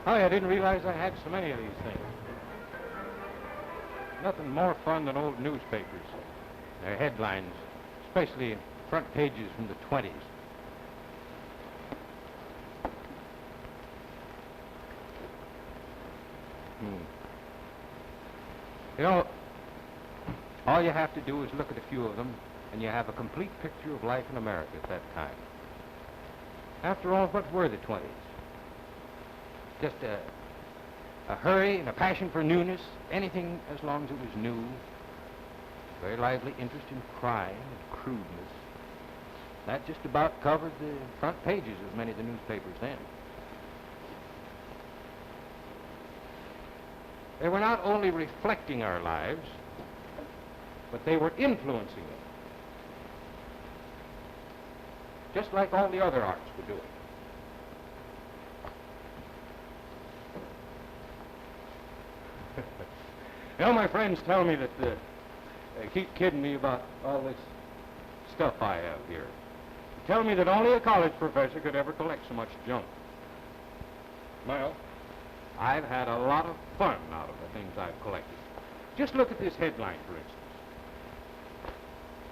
Oh, I didn't realize I had so many of these things. Nothing more fun than old newspapers. Their headlines, especially front pages from the 20s. You know, all you have to do is look at a few of them, and you have a complete picture of life in America at that time. After all, what were the 20s? Just a hurry and a passion for newness, anything as long as it was new. Very lively interest in crime and crudeness. That just about covered the front pages of many of the newspapers then. They were not only reflecting our lives, but they were influencing them. Just like all the other arts were doing. You know, my friends tell me that they keep kidding me about all this stuff I have here. They tell me that only a college professor could ever collect so much junk. Well, I've had a lot of fun out of the things I've collected. Just look at this headline, for instance.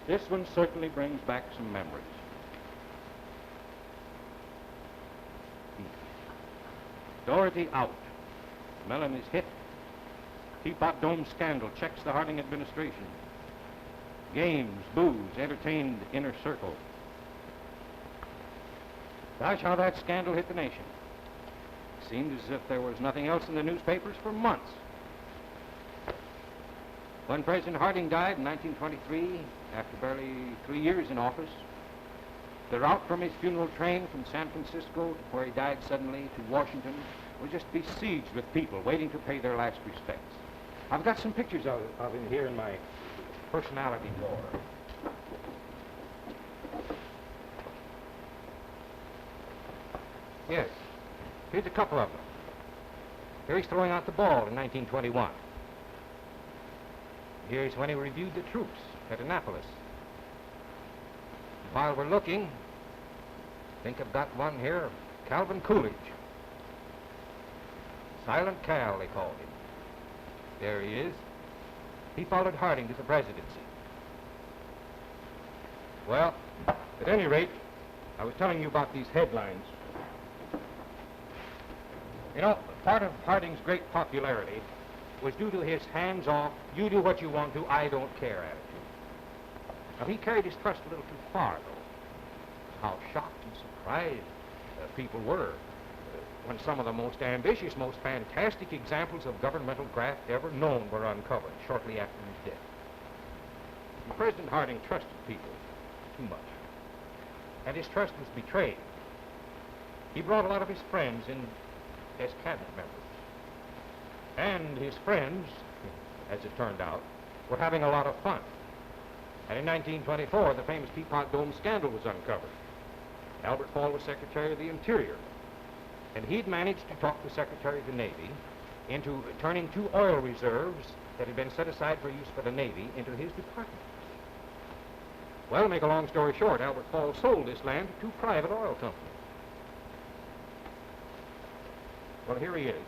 This one certainly brings back some memories. Dorothy out. Mellon is hit. Teapot Dome scandal checks the Harding administration. Games, booze, entertained inner circle. Gosh, how that scandal hit the nation. Seemed as if there was nothing else in the newspapers for months. When President Harding died in 1923, after barely 3 years in office, the route from his funeral train from San Francisco, where he died suddenly, to Washington was just besieged with people waiting to pay their last respects. I've got some pictures of him here in my personality drawer. Yes, here's a couple of them. Here he's throwing out the ball in 1921. Here's when he reviewed the troops at Annapolis. While we're looking, I think I've got one here of Calvin Coolidge. Silent Cal, they called him. There he is. He followed Harding to the presidency. Well, at any rate, I was telling you about these headlines. You know, part of Harding's great popularity was due to his hands-off, you do what you want to, I don't care attitude. Now, he carried his trust a little too far, though. How shocked and surprised people were when some of the most ambitious, most fantastic examples of governmental graft ever known were uncovered shortly after his death. And President Harding trusted people too much, and his trust was betrayed. He brought a lot of his friends in as cabinet members, and his friends, as it turned out, were having a lot of fun. And in 1924, the famous Teapot Dome scandal was uncovered. Albert Fall was Secretary of the Interior, and he'd managed to talk the Secretary of the Navy into turning 2 oil reserves that had been set aside for use by the Navy into his department. Well, to make a long story short, Albert Fall sold this land to 2 private oil companies. Well, here he is.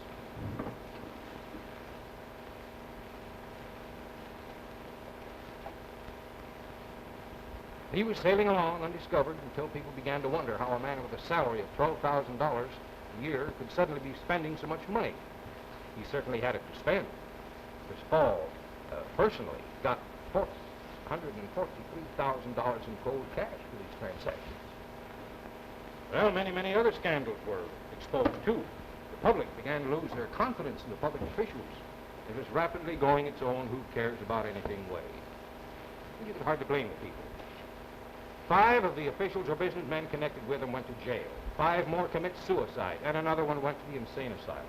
He was sailing along undiscovered until people began to wonder how a man with a salary of $12,000 a year could suddenly be spending so much money. He certainly had it to spend. This Fall personally got $143,000 in cold cash for these transactions. Well, many other scandals were exposed too. The public began to lose their confidence in the public officials. It was rapidly going its own who cares about anything way. And you can hardly blame the people. 5 of the officials or businessmen connected with him went to jail. 5 more commit suicide, and another one went to the insane asylum.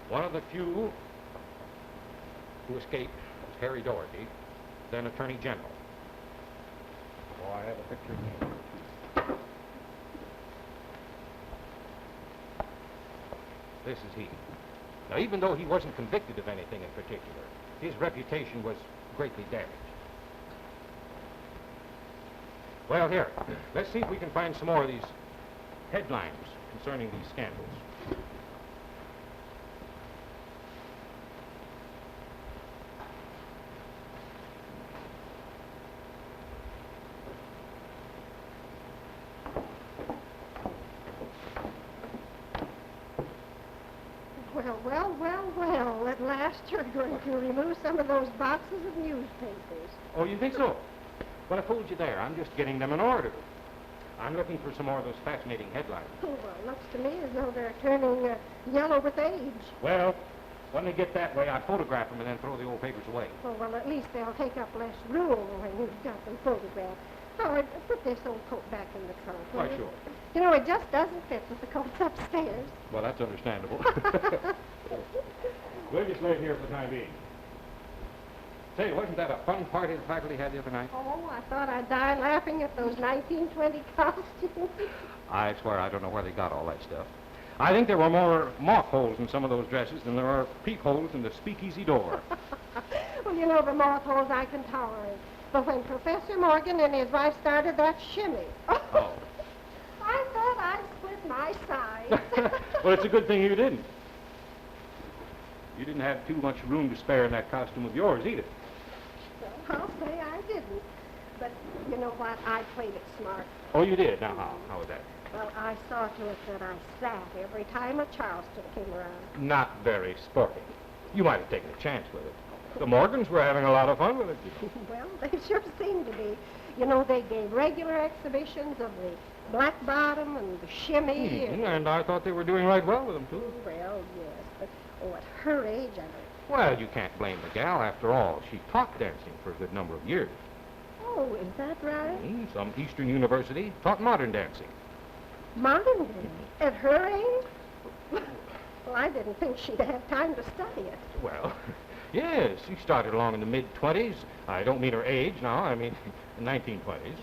One of the few who escaped was Harry Doherty, then Attorney General. Oh, I have a picture of him. This is he. Now, even though he wasn't convicted of anything in particular, his reputation was greatly damaged. Well, here, let's see if we can find some more of these headlines concerning these scandals. Well, at last you're going to remove some of those boxes of newspapers. Oh, you think so? Well, I fooled you there. I'm just getting them in order. I'm looking for some more of those fascinating headlines. Oh, well, it looks to me as though they're turning yellow with age. Well, when they get that way, I photograph them and then throw the old papers away. Oh, well, at least they'll take up less room when you've got them photographed. Howard, put this old coat back in the trunk. Why, sure. You know, it just doesn't fit with the coats upstairs. Well, that's understandable. We'll just lay it here for the time being. Say, wasn't that a fun party the faculty had the other night? Oh, I thought I'd die laughing at those 1920 costumes. I swear I don't know where they got all that stuff. I think there were more moth holes in some of those dresses than there are peepholes in the speakeasy door. Well, you know, the moth holes I can tolerate. But when Professor Morgan and his wife started that shimmy, Oh. I thought I'd split my sides. Well, it's a good thing you didn't. You didn't have too much room to spare in that costume of yours, either. Well, I'll say I didn't. But you know what? I played it smart. Oh, you did? Now, how was that? Well, I saw to it that I sat every time a Charleston came around. Not very sporting. You might have taken a chance with it. The Morgans were having a lot of fun with it. Well, they sure seemed to be. You know, they gave regular exhibitions of the black bottom and the shimmy. And I thought they were doing right well with them, too. Well, yes, but at her age, I don't. Well, you can't blame the gal. After all, she taught dancing for a good number of years. Oh, is that right? Some Eastern university taught modern dancing. Modern dancing? At her age? Well, I didn't think she'd have time to study it. Well, yes, she started along in the mid-20s. I don't mean her age now, I mean the 1920s.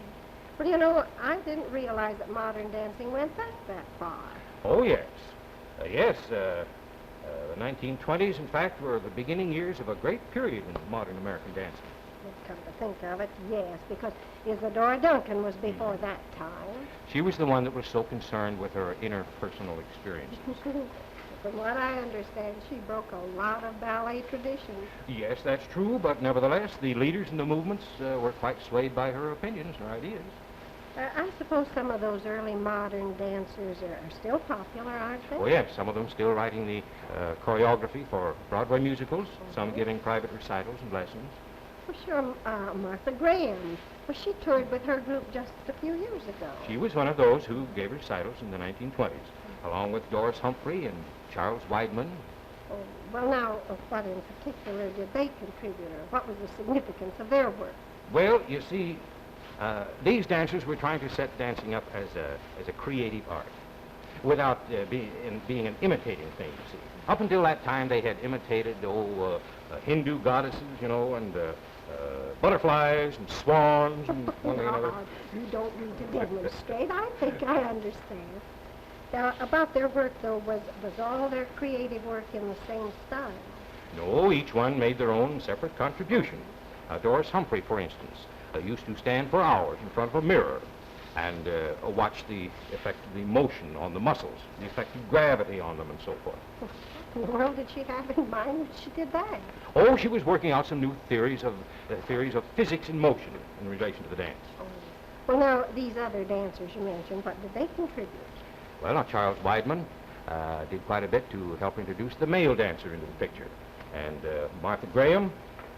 Well, you know, I didn't realize that modern dancing went back that far. Oh, yes. The 1920s, in fact, were the beginning years of a great period in modern American dancing. Come to think of it, yes, because Isadora Duncan was before that time. She was the one that was so concerned with her interpersonal experiences. From what I understand, she broke a lot of ballet traditions. Yes, that's true, but nevertheless, the leaders in the movements were quite swayed by her opinions, her ideas. I suppose some of those early modern dancers are still popular, aren't they? Oh, yes, some of them still writing the choreography for Broadway musicals, some giving private recitals and lessons. Well, sure, Martha Graham. Well, she toured with her group just a few years ago. She was one of those who gave recitals in the 1920s, along with Doris Humphrey and Charles Weidman. Oh, well, now, what in particular did they contribute, or what was the significance of their work? Well, you see, these dancers were trying to set dancing up as a creative art, without being an imitating thing, you see. Up until that time, they had imitated, Hindu goddesses, you know, and butterflies and swans and one thing and another. You don't need to demonstrate. I think I understand. Now, about their work, though, was all their creative work in the same style? No, each one made their own separate contribution. Doris Humphrey, for instance, used to stand for hours in front of a mirror and watch the effect of the motion on the muscles, the effect of gravity on them, and so forth. What in the world did she have in mind when she did that? Oh, she was working out some new theories of physics in motion in relation to the dance. Oh. Well, now, these other dancers you mentioned, what did they contribute? Well, now, Charles Weidman did quite a bit to help introduce the male dancer into the picture. And Martha Graham,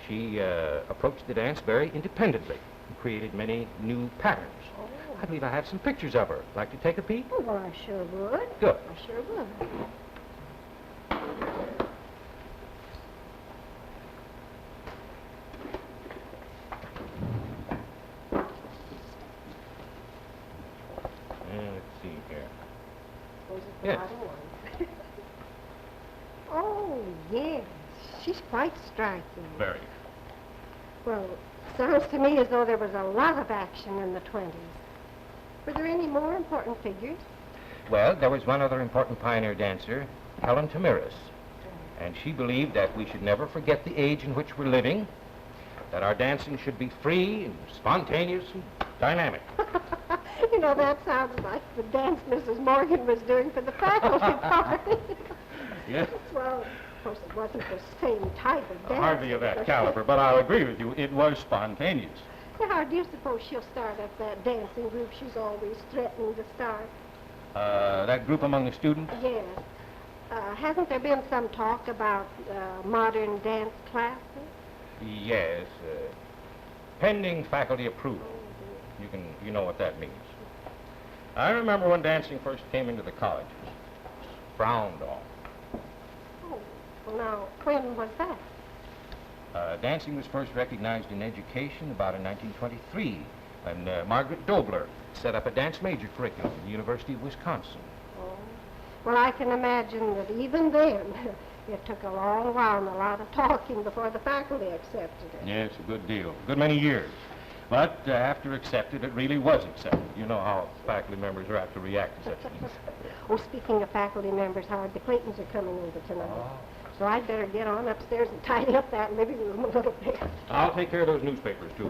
she approached the dance very independently and created many new patterns. Oh. I believe I have some pictures of her. Like to take a peek? Oh, well, I sure would. Good. I sure would. Let's see here. Was it the Yes. bottom one? Oh, yes. She's quite striking. Very. Well, sounds to me as though there was a lot of action in the 20s. Were there any more important figures? Well, there was one other important pioneer dancer, Helen Tamiris. And she believed that we should never forget the age in which we're living, that our dancing should be free and spontaneous and dynamic. You know, that sounds like the dance Mrs. Morgan was doing for the faculty party. Yes. Well, of course, it wasn't the same type of dance. Hardly of that caliber, but I'll agree with you. It was spontaneous. Now, how do you suppose she'll start up that dancing group she's always threatening to start? That group among the students? Yes. Hasn't there been some talk about modern dance classes? Yes, pending faculty approval. You know what that means. I remember when dancing first came into the colleges. Frowned on. Oh, well, now, when was that? Dancing was first recognized in education about in 1923 when Margaret Dobler set up a dance major curriculum at the University of Wisconsin. Oh. Well, I can imagine that even then, it took a long while and a lot of talking before the faculty accepted it. Yes, a good deal. A good many years. But after accepted, it really was accepted. You know how faculty members are apt to react to such things. Oh, speaking of faculty members, Howard, the Claytons are coming over tonight. Oh. So I'd better get on upstairs and tidy up that living room a little bit. I'll take care of those newspapers, too.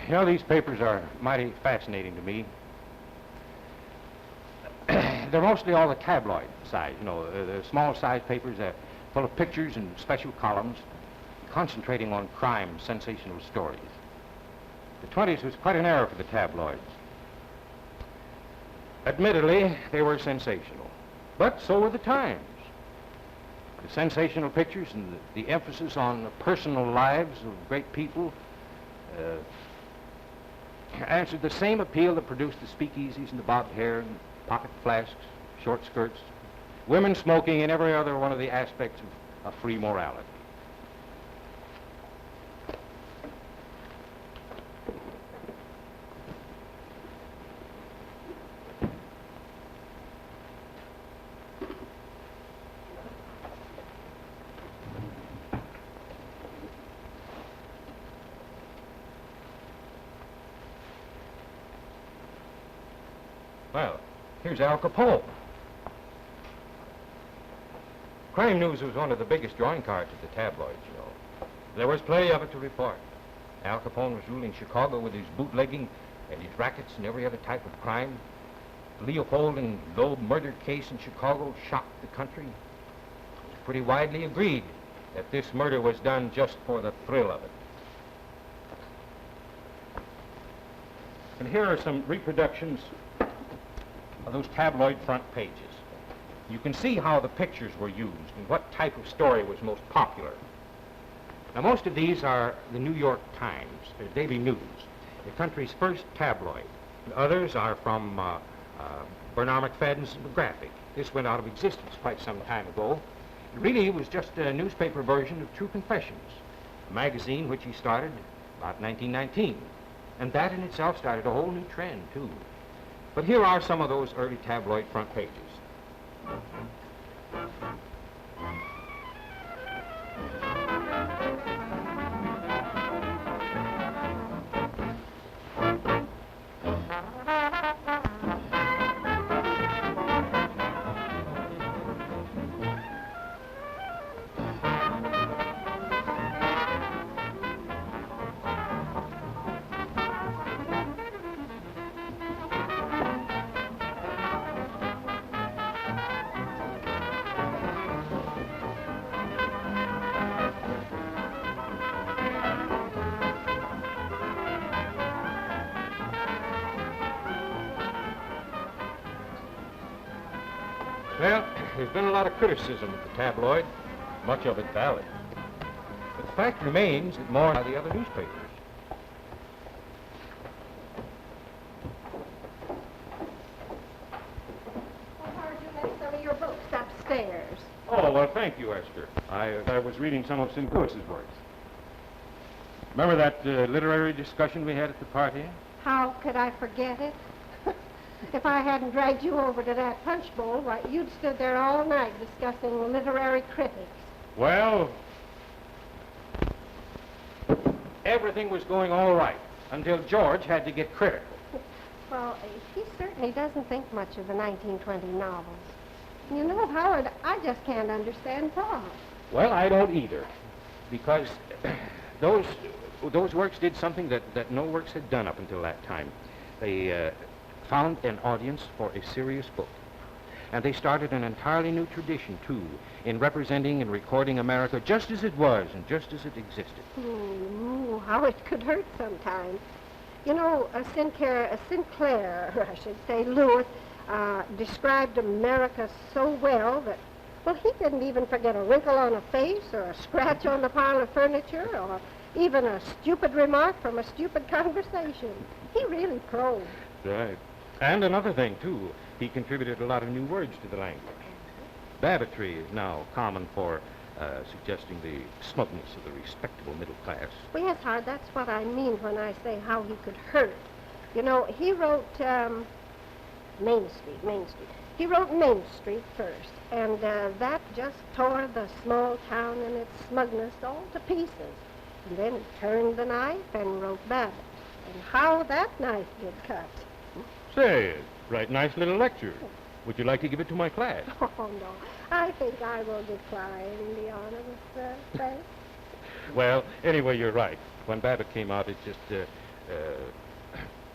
You know, these papers are mighty fascinating to me. They're mostly all the tabloid size, you know, the small-size papers full of pictures and special columns concentrating on crime, sensational stories. The 20s was quite an era for the tabloids. Admittedly, they were sensational, but so were the times. The sensational pictures and the emphasis on the personal lives of great people answered the same appeal that produced the speakeasies and the bobbed hair and pocket flasks, short skirts, women smoking, and every other one of the aspects of free morality. Well, here's Al Capone. Crime news was one of the biggest drawing cards of the tabloids, you know. There was plenty of it to report. Al Capone was ruling Chicago with his bootlegging and his rackets and every other type of crime. The Leopold and Loeb murder case in Chicago shocked the country. It was pretty widely agreed that this murder was done just for the thrill of it. And here are some reproductions of those tabloid front pages. You can see how the pictures were used and what type of story was most popular. Now, most of these are the New York Times, the Daily News, the country's first tabloid. Others are from Bernard McFadden's Graphic. This went out of existence quite some time ago. It really was just a newspaper version of True Confessions, a magazine which he started about 1919. And that in itself started a whole new trend, too. But here are some of those early tabloid front pages. Well, there's been a lot of criticism of the tabloid, much of it valid. But the fact remains that more are the other newspapers. Well, Howard, you left some of your books upstairs. Oh, well, thank you, Esther. I was reading some of St. Lewis's works. Remember that literary discussion we had at the party? How could I forget it? If I hadn't dragged you over to that punch bowl, why, you'd stood there all night discussing literary critics. Well, everything was going all right until George had to get critical. Well, he certainly doesn't think much of the 1920 novels. You know, Howard, I just can't understand Paul. Well, I don't either, because those works did something that no works had done up until that time. They found an audience for a serious book. And they started an entirely new tradition, too, in representing and recording America just as it was and just as it existed. How it could hurt sometimes. You know, Sinclair, I should say, Lewis, described America so well that, well, he didn't even forget a wrinkle on a face or a scratch on the pile of furniture or even a stupid remark from a stupid conversation. He really probed. Right. And another thing, too, he contributed a lot of new words to the language. Babbitry is now common for suggesting the smugness of the respectable middle class. Well, yes, Howard, that's what I mean when I say how he could hurt. You know, he wrote Main Street. He wrote Main Street first, and that just tore the small town and its smugness all to pieces. And then he turned the knife and wrote Babbitt. And how that knife did cut. Say, write nice little lecture. Would you like to give it to my class? Oh, no. I think I will decline the honor, Mr. Frank. Well, anyway, you're right. When Babbitt came out, it just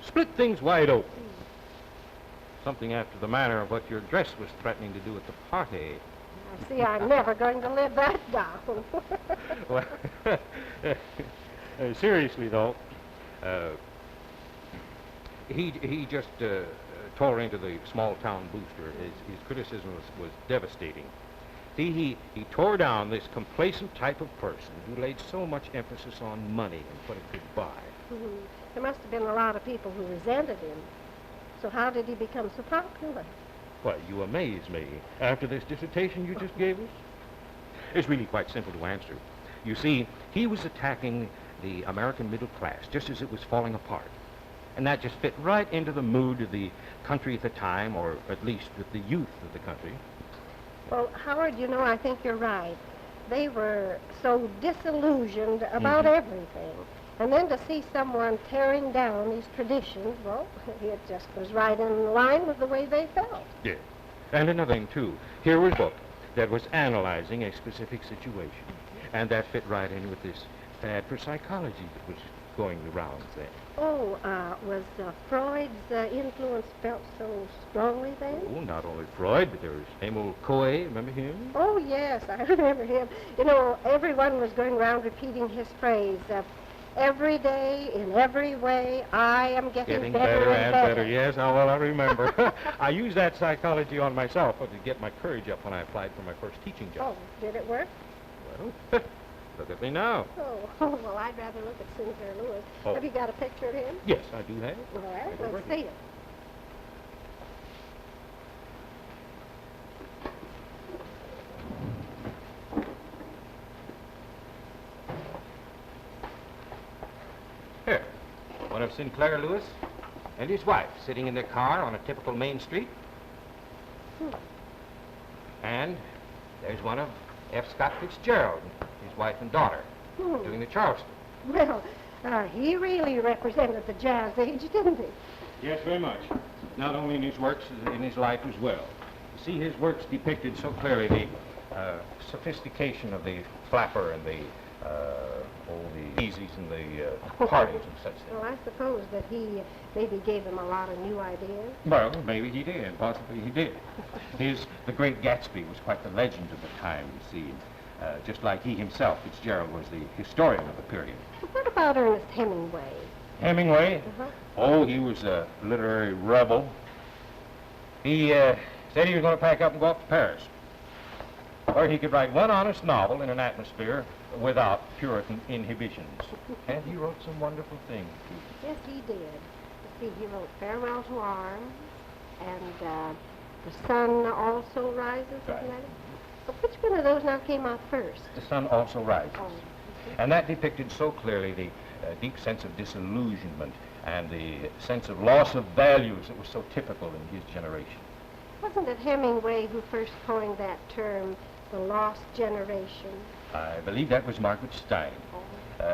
split things wide open. Something after the manner of what your dress was threatening to do at the party. I see I'm never going to live that down. Well, seriously, though, he just tore into the small-town booster. His criticism was devastating. See, he tore down this complacent type of person who laid so much emphasis on money and what it could buy. There must have been a lot of people who resented him. So how did he become so popular? Why, you amaze me. After this dissertation you just gave us? It's really quite simple to answer. You see, he was attacking the American middle class just as it was falling apart. And that just fit right into the mood of the country at the time, or at least with the youth of the country. Well, Howard, you know, I think you're right. They were so disillusioned about everything. And then to see someone tearing down these traditions, well, it just was right in line with the way they felt. Yeah. And another thing, too. Here was a book that was analyzing a specific situation. And that fit right in with this fad for psychology that was going the rounds then. Oh, was Freud's influence felt so strongly then? Oh, not only Freud, but there was Emil Coe, remember him? Oh, yes, I remember him. You know, everyone was going around repeating his phrase, every day, in every way, I am getting better and better. Yes, oh, well, I remember. I used that psychology on myself to get my courage up when I applied for my first teaching job. Oh, did it work? Well, look at me now. Oh, well, I'd rather look at Sinclair Lewis. Oh. Have you got a picture of him? Yes, I do have. All right, I go let's right see it. Here, one of Sinclair Lewis and his wife sitting in their car on a typical main street. And there's one of F. Scott Fitzgerald, his wife and daughter, doing the Charleston. Well, he really represented the jazz age, didn't he? Yes, very much. Not only in his works, in his life as well. You see, his works depicted so clearly the sophistication of the flapper and the easies and the parties and such things. Well, I suppose that he maybe gave them a lot of new ideas. Well, maybe he did. Possibly he did. The Great Gatsby was quite the legend of the time, you see. Just like he himself, Fitzgerald was the historian of the period. What about Ernest Hemingway? Hemingway? Oh, he was a literary rebel. He said he was going to pack up and go off to Paris, where he could write one honest novel in an atmosphere without Puritan inhibitions. And he wrote some wonderful things, too. Yes, he did. You see, he wrote Farewell to Arms, and The Sun Also Rises, Right. isn't that it? But which one of those now came out first? The Sun Also Rises. Oh. And that depicted so clearly the deep sense of disillusionment and the sense of loss of values that was so typical in his generation. Wasn't it Hemingway who first coined that term, the lost generation? I believe that was Margaret Stein.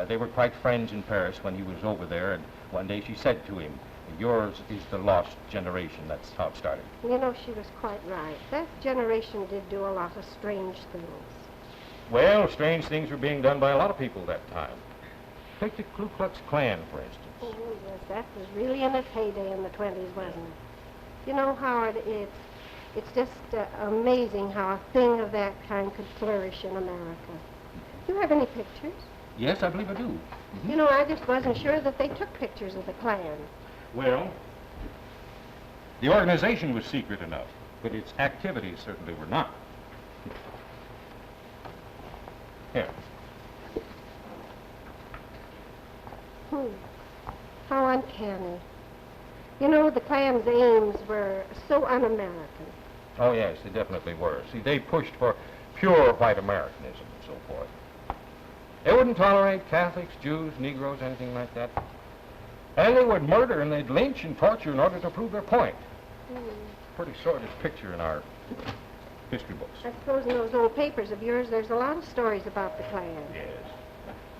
They were quite friends in Paris when he was over there, and one day she said to him, Yours is the lost generation. That's how it started. You know, she was quite right. That generation did do a lot of strange things. Well, strange things were being done by a lot of people that time. Take the Ku Klux Klan, for instance. Oh, yes, that was really in its heyday in the 20s, wasn't it? You know, Howard, it's just amazing how a thing of that kind could flourish in America. Do you have any pictures? Yes, I believe I do. You know, I just wasn't sure that they took pictures of the Klan. Well, the organization was secret enough, but its activities certainly were not. Here. How uncanny. You know, the Klan's aims were so un-American. Oh, yes, they definitely were. See, they pushed for pure white Americanism and so forth. They wouldn't tolerate Catholics, Jews, Negroes, anything like that. And they would murder and they'd lynch and torture in order to prove their point. Pretty sordid picture in our history books. I suppose in those old papers of yours, there's a lot of stories about the Klan. Yes.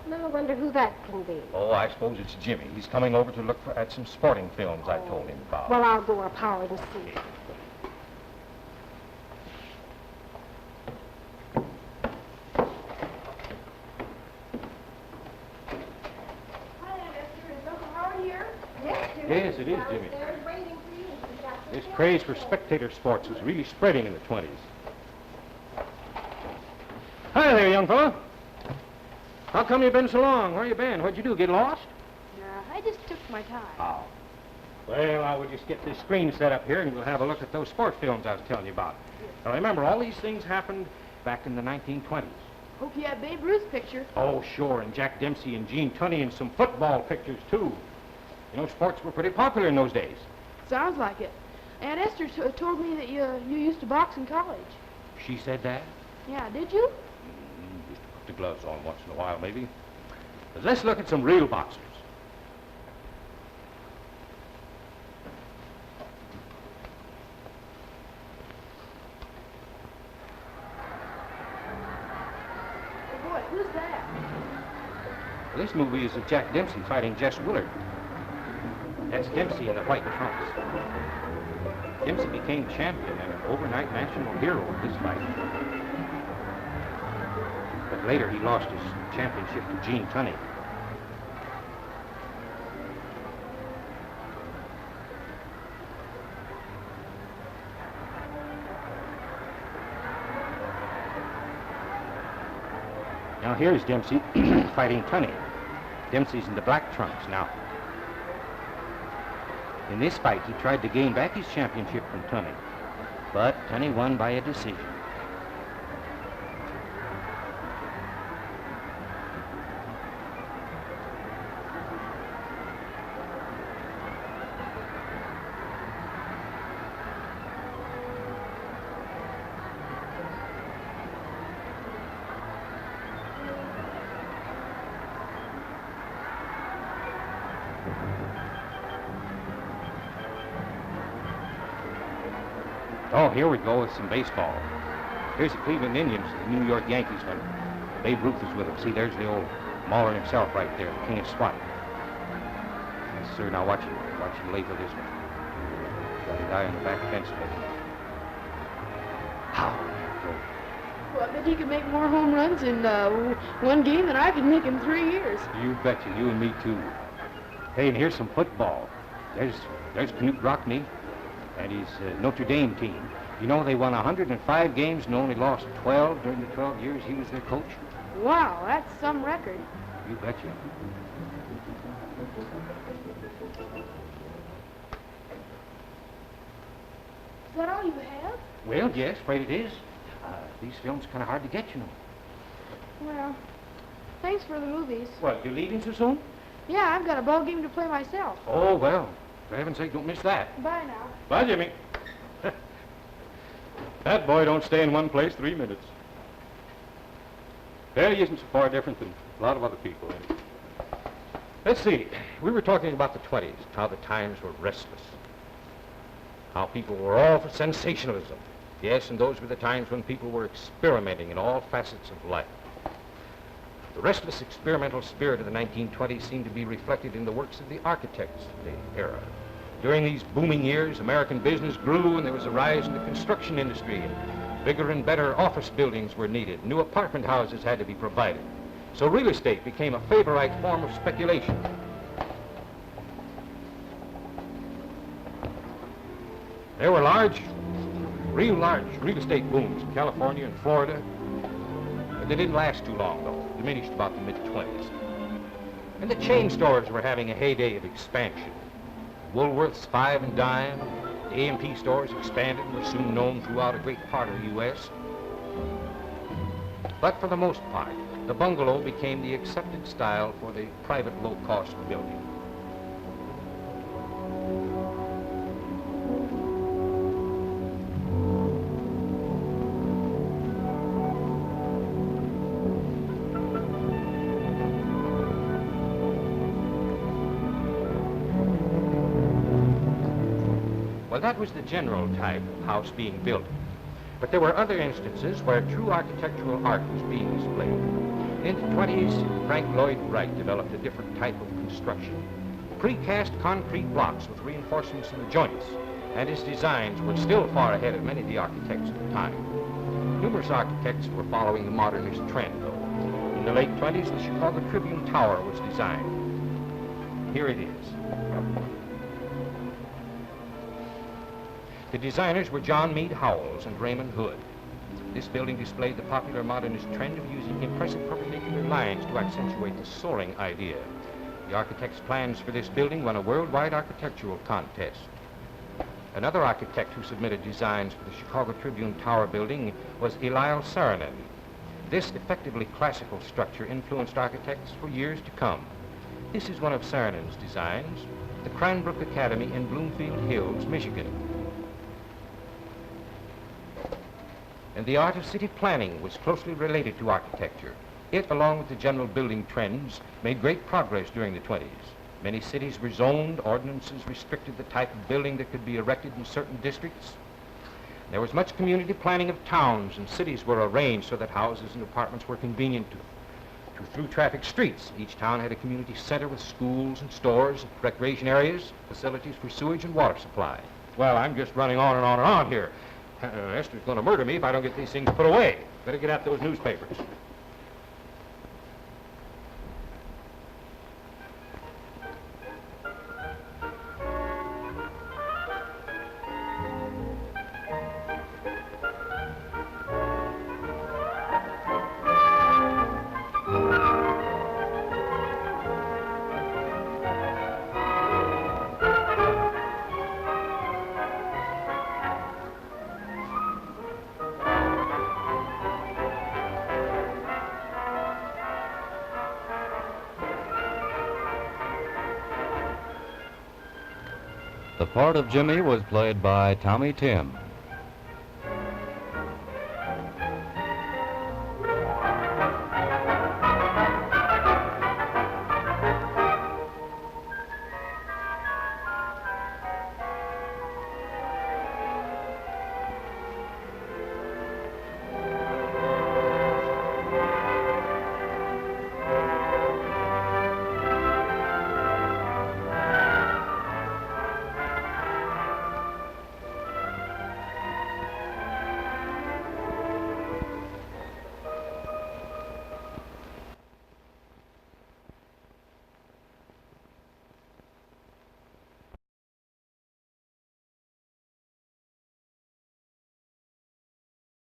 Now, I wonder who that can be. Oh, I suppose it's Jimmy. He's coming over to look at some sporting films I told him about. Well, I'll go up, Howard, and see. Yes, it is, Jimmy. This craze for spectator sports was really spreading in the 20s. Hi there, young fella. How come you been so long? Where you been? What'd you do, get lost? I just took my time. Oh. Well, I would just get this screen set up here and we'll have a look at those sports films I was telling you about. Now, remember, all these things happened back in the 1920s. Hope you have Babe Ruth's picture. Oh, sure, and Jack Dempsey and Gene Tunney and some football pictures, too. You know, sports were pretty popular in those days. Sounds like it. Aunt Esther told me that you used to box in college. She said that? Yeah, did you? Used to put the gloves on once in a while, maybe. But let's look at some real boxers. Oh, boy, who's that? This movie is of Jack Dempsey fighting Jess Willard. That's Dempsey in the white trunks. Dempsey became champion and an overnight national hero in this fight. But later he lost his championship to Gene Tunney. Now here's Dempsey fighting Tunney. Dempsey's in the black trunks now. In this fight, he tried to gain back his championship from Tunney, but Tunney won by a decision. Oh, here we go with some baseball. Here's the Cleveland Indians, the New York Yankees when Babe Ruth is with them. See, there's the old Mauler himself right there, the king of SWAT. Yes, sir, now watch him lay for this one. Got a guy on the back fence, maybe. How? Well, I bet he could make more home runs in one game than I could make in 3 years. You betcha, you and me too. Hey, and here's some football. There's Knute Rockne and his Notre Dame team. You know, they won 105 games and only lost 12 during the 12 years he was their coach. Wow, that's some record. You betcha. Is that all you have? Well, yes, afraid it is. These films kind of hard to get, you know. Well, thanks for the movies. What, you leaving so soon? Yeah, I've got a ball game to play myself. Oh, well, for heaven's sake, don't miss that. Bye now. Bye, Jimmy. That boy don't stay in one place 3 minutes. Well, he isn't so far different than a lot of other people. Let's see. We were talking about the 20s, how the times were restless. How people were all for sensationalism. Yes, and those were the times when people were experimenting in all facets of life. The restless experimental spirit of the 1920s seemed to be reflected in the works of the architects of the era. During these booming years, American business grew and there was a rise in the construction industry. Bigger and better office buildings were needed. New apartment houses had to be provided. So real estate became a favorite form of speculation. There were real large real estate booms in California and Florida. But they didn't last too long, though. Diminished about the mid-20s. And the chain stores were having a heyday of expansion. Woolworth's Five and Dime, the A&P stores expanded and were soon known throughout a great part of the U.S. But for the most part, the bungalow became the accepted style for the private low-cost building. Well, that was the general type of house being built. But there were other instances where true architectural art was being displayed. In the 20s, Frank Lloyd Wright developed a different type of construction. Precast concrete blocks with reinforcements in the joints, and his designs were still far ahead of many of the architects at the time. Numerous architects were following the modernist trend, though. In the late 20s, the Chicago Tribune Tower was designed. Here it is. The designers were John Mead Howells and Raymond Hood. This building displayed the popular modernist trend of using impressive perpendicular lines to accentuate the soaring idea. The architect's plans for this building won a worldwide architectural contest. Another architect who submitted designs for the Chicago Tribune Tower building was Eliel Saarinen. This effectively classical structure influenced architects for years to come. This is one of Saarinen's designs, the Cranbrook Academy in Bloomfield Hills, Michigan. And the art of city planning was closely related to architecture. It, along with the general building trends, made great progress during the 20s. Many cities were zoned, ordinances restricted the type of building that could be erected in certain districts. There was much community planning of towns, and cities were arranged so that houses and apartments were convenient to through-traffic streets. Each town had a community center with schools and stores, recreation areas, facilities for sewage and water supply. Well, I'm just running on and on and on here. Esther's going to murder me if I don't get these things put away. Better get out those newspapers. The part of Jimmy was played by Tommy Tim.